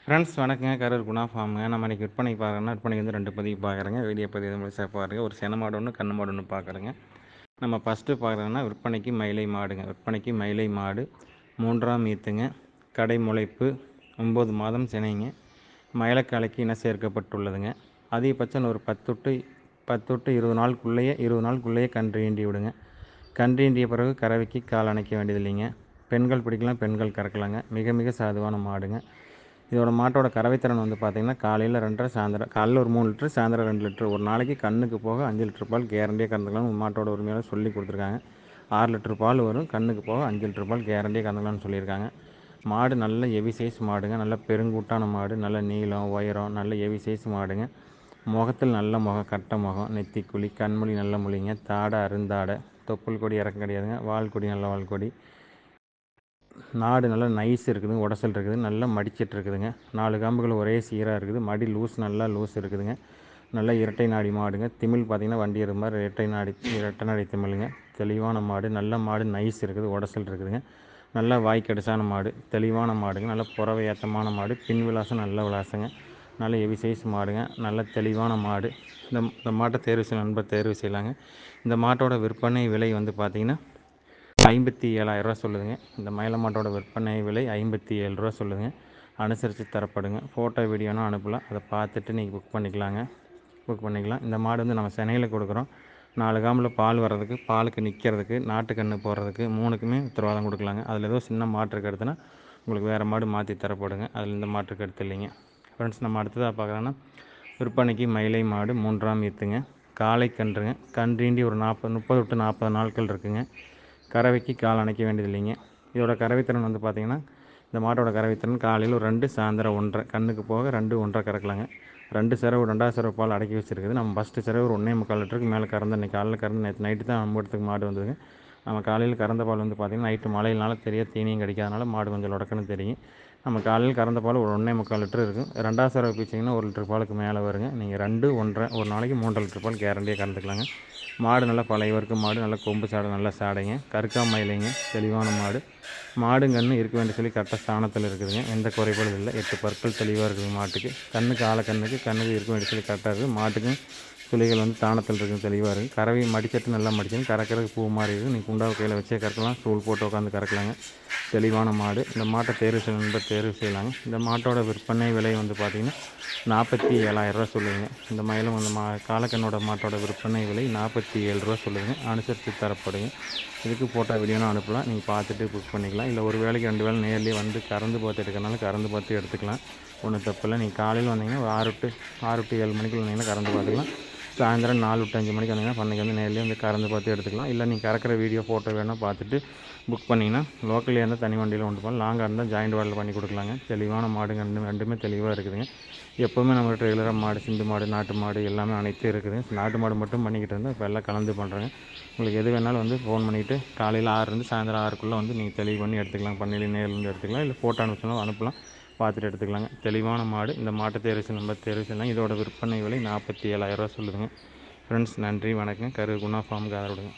Friends வணக்கங்க. கரூர் குணா ஃபார்முங்க. நம்ம இன்றைக்கி விற்பனைக்கு பார்க்குறோன்னா, விற்பனைக்கு வந்து 2 பதிவு பார்க்குறேங்க. வீடியோ பதிவு முழுசாக பாருங்க. ஒரு சென மாடு ஒன்று, கன்று மாடு ஒன்று பார்க்குறேங்க. நம்ம ஃபஸ்ட்டு பார்க்குறோன்னா விற்பனைக்கு மயிலை மாடுங்க. விற்பனைக்கு மயிலை மாடு 3ஆம் ஈத்துங்க. கடை முளைப்பு 9 மாதம் சினைங்க. மயிலக்காலைக்கு இன சேர்க்கப்பட்டுள்ளதுங்க. அதிகபட்சம் ஒரு 10 to 20 நாளுக்குள்ளேயே கன்று ஈண்டி விடுங்க. கன்று ஈண்டிய பிறகு கறவைக்கு கால் அணைக்க வேண்டியதில்லைங்க. பெண்கள் பிடிக்கலாம், பெண்கள் கறக்கலாங்க. மிக மிக சாதுவான மாடுங்க. இதோட மாட்டோட கறவைத்திறன் வந்து பார்த்திங்கன்னா, காலையில் 2 சாயந்தரம் காலையில் ஒரு 3 லிட்டரு, சாயந்தரம் 2 லிட்டரு. ஒரு நாளைக்கு கண்ணுக்கு போக 5 லிட்டர் பால் கேரண்டியாக கறந்துக்கலாம்னு மாட்டோட உரிமையாளர் சொல்லி கொடுத்துருக்காங்க. 6 லிட்டர் பால் வரும். கண்ணுக்கு போக 5 லிட்டர் பால் கேரண்டியாக கறந்துக்கலாம்னு சொல்லியிருக்காங்க. மாடு நல்ல ஹெவி சைஸ் மாடுங்க. நல்ல பெருங்கூட்டான மாடு. நல்ல நீளம், உயரம், நல்ல ஹெவி சைஸ் மாடுங்க. முகத்தில் நல்ல முகம், கட்டை முகம், நெத்திக்குழி, கண்மொழி நல்ல மொழிங்க. தாடை அருந்தாடை, தொப்புள் கொடி இறக்கம் கிடையாதுங்க. வால் கொடி நல்ல வால் கொடி. நாடு நல்லா நைஸ் இருக்குதுங்க. உடசல் இருக்குது. நல்லா மடிச்சிட்டு இருக்குதுங்க. 4 காம்புகள் ஒரே சீராக இருக்குது. மடி நல்லா லூஸ் இருக்குதுங்க. நல்லா இரட்டை நாடி மாடுங்க. திமிழ் பார்த்திங்கன்னா வண்டி எருது மாதிரி இரட்டை நாடி திமிழுங்க. தெளிவான மாடு. நல்ல மாடு நைஸ் இருக்குது. உடசல் இருக்குதுங்க. நல்லா வாய்க்கடிசான மாடு. தெளிவான மாடுங்க. நல்ல புறவை ஏற்றமான மாடு. பின் விலாசம் நல்ல விலாசங்க. நல்ல ஹெவி சைஸ் மாடுங்க. நல்ல தெளிவான மாடு. இந்த மாட்டை தேர்வு செய்ய நண்பர் தேர்வு செய்யலாங்க. இந்த மாட்டோட விற்பனை விலை வந்து பார்த்திங்கன்னா 57,000 சொல்லுதுங்க. இந்த மயில மாட்டோட விற்பனை விலை 57 சொல்லுதுங்க. அனுசரித்து தரப்படுங்க. ஃபோட்டோ வீடியோனா அனுப்பலாம். அதை பார்த்துட்டு நீங்கள் புக் பண்ணிக்கலாம். இந்த மாடு வந்து நம்ம சென்னையில் கொடுக்குறோம். 4 காம்பில் பால் வர்றதுக்கு, பாலுக்கு நிற்கிறதுக்கு, நாட்டுக்கன்று போடுறதுக்கு 3க்குமே உத்தரவாதம் கொடுக்கலாங்க. அதில் ஏதோ சின்ன மாற்றுக்கு எடுத்துனா உங்களுக்கு வேறு மாடு மாற்றி தரப்படுங்க. அதில் இந்த மாற்றுக்கு எடுத்து இல்லைங்க. ஃப்ரெண்ட்ஸ், நம்ம அடுத்ததாக பார்க்குறோன்னா விற்பனைக்கு மயிலை மாடு 3ஆம் ஈத்துங்க. காளை கன்றுங்க. கன்றீண்டி ஒரு 30 to 40 நாட்கள் இருக்குங்க. கறவைக்கு கால் அணைக்க வேண்டியதில்லைங்க. இதோட கறவைத்திறன் வந்து பார்த்திங்கன்னா, இந்த மாட்டோட கறவைத்திறன் காலையில் ஒரு 2, சாயந்தரம் 1.5, கண்ணுக்கு போக 2, 1.5 கறக்கலாங்க. 2 செரவு பால் அடக்கி வச்சுருக்குது. நம்ம ஃபஸ்ட்டு செரவு ஒரு 1.25 லிட்டருக்கு மேலே கறந்து இன்றைக்கி காலையில் கறந்து நேற்று நைட்டு தான் நம்ம இடத்துக்கு மாடு வந்ததுங்க. நம்ம காலையில் கறந்த பால் வந்து பார்த்திங்கன்னா, நைட்டு மழையினால தெரியாது, தீனியும் கிடைக்காதனால மாடு கொஞ்சம் லொடக்குன்னு தெரியும். நம்ம காலையில் கறந்த பால் ஒரு 1.25 லிட்டர் இருக்கும். 2 செரவு பீச்சிங்கன்னா 1 லிட்டர் பாலுக்கு மேலே வருங்க. நீங்கள் 2, 1.5 ஒரு நாளைக்கு 3 லிட்டர் பால் கேரண்டியாக கறந்துக்கலாங்க. மாடு நல்லா பழைய வர்க்க மாடு. நல்லா கொம்பு சாடை நல்லா சாடைங்க. கருக்காம இல்லைங்க. தெளிவான மாடு. மாடுங்கன்று இருக்க வேண்டிய சொல்லி கரெக்டாக ஸ்தானத்தில் இருக்குதுங்க. எந்த குறைபாடும் இல்லை. 8 பற்கள் தெளிவாக இருக்குது மாட்டுக்கு. கண்ணுக்கு இருக்க வேண்டிய சொல்லி கரெக்டாக இருக்குது. மாட்டுக்கும் துளிகள் வந்து தானத்தில் இருக்குது, தெளிவாக இருக்குது. கறவை மடிச்சட்டு நல்லா மடிச்சுன்னு கறக்கிறதுக்கு பூ மாதிரி இருக்குது. நீங்கள் குண்டாவை கையில் வச்சே கறக்கலாம். ஸ்டூல் போட்டு உட்காந்து கறக்கலாங்க. தெளிவான மாடு. இந்த மாட்டை தேர்வு செய்யலாங்க. இந்த மாட்டோட விற்பனை விலை வந்து பார்த்திங்கன்னா 47,000 சொல்லுதுங்க. இந்த மயிலும் அந்த காலக்கண்ணோட மாட்டோட விற்பனை விலை 47 சொல்லுதுங்க. அனுசரித்து தரப்படுங்க. இதுக்கு போட்டோ வீடியோனா அனுப்பலாம். நீங்கள் பார்த்துட்டு புக் பண்ணிக்கலாம். இல்லை ஒரு வேளைக்கு 2 வேளை நேர்லேயே வந்து கறந்து பார்த்து எடுக்கிறனால கறந்து பார்த்து எடுத்துக்கலாம். ஒன்றும் தப்பில்லை. நீங்கள் காலையில் வந்தீங்கன்னா 6 to 7 மணிக்கு வந்தீங்கன்னா கறந்து பார்த்துக்கலாம். சாயந்தரம் 4 to 5 மணிக்கு வந்தீங்கன்னா பண்ணைக்கு வந்து நேர்லேயே வந்து கறந்து பார்த்து எடுத்துக்கலாம். இல்லை நீங்கள் கறக்கிற வீடியோ ஃபோட்டோ வேணால் பார்த்துட்டு புக் பண்ணிங்கன்னா லோக்கல்லே இருந்தால் தனி வண்டியில் கொண்டு போகலாம். லாங்காக இருந்தால் ஜாயிண்ட் வாடலில் பண்ணி கொடுக்கலாங்க. தெளிவான மாடுங்க. ரெண்டுமே தெளிவாக இருக்குதுங்க. எப்போவுமே நம்மகிட்ட ரெகுலராக மாடு, சிந்து மாடு, நாட்டு மாடு எல்லாமே அனைத்தும் இருக்குதுங்க. நாட்டு மாடு மட்டும் பண்ணிக்கிட்டு இருந்தால் இப்போ எல்லாம் கலந்து பண்ணுறேங்க. உங்களுக்கு எது வேணாலும் வந்து ஃபோன் பண்ணிவிட்டு காலையில் 6 சாயந்தரம் 6க்குள்ளே வந்து நீங்கள் தெளிவு பண்ணி எடுத்துக்கலாம். பண்ணையிலே நேர்லேருந்து எடுத்துக்கலாம். இல்லை ஃபோட்டோ அனுப்பலாம். பார்த்துட்டு எடுத்துக்கலாங்க. தெளிவான மாடு. இந்த மாட்டை தேர்வு செய்யலாம். இதோட விற்பனை விலை 47,000 சொல்லுதுங்க. ஃப்ரெண்ட்ஸ், நன்றி, வணக்கம். கரூர் குணா ஃபார்முக்கு ஆதரவுடுங்க.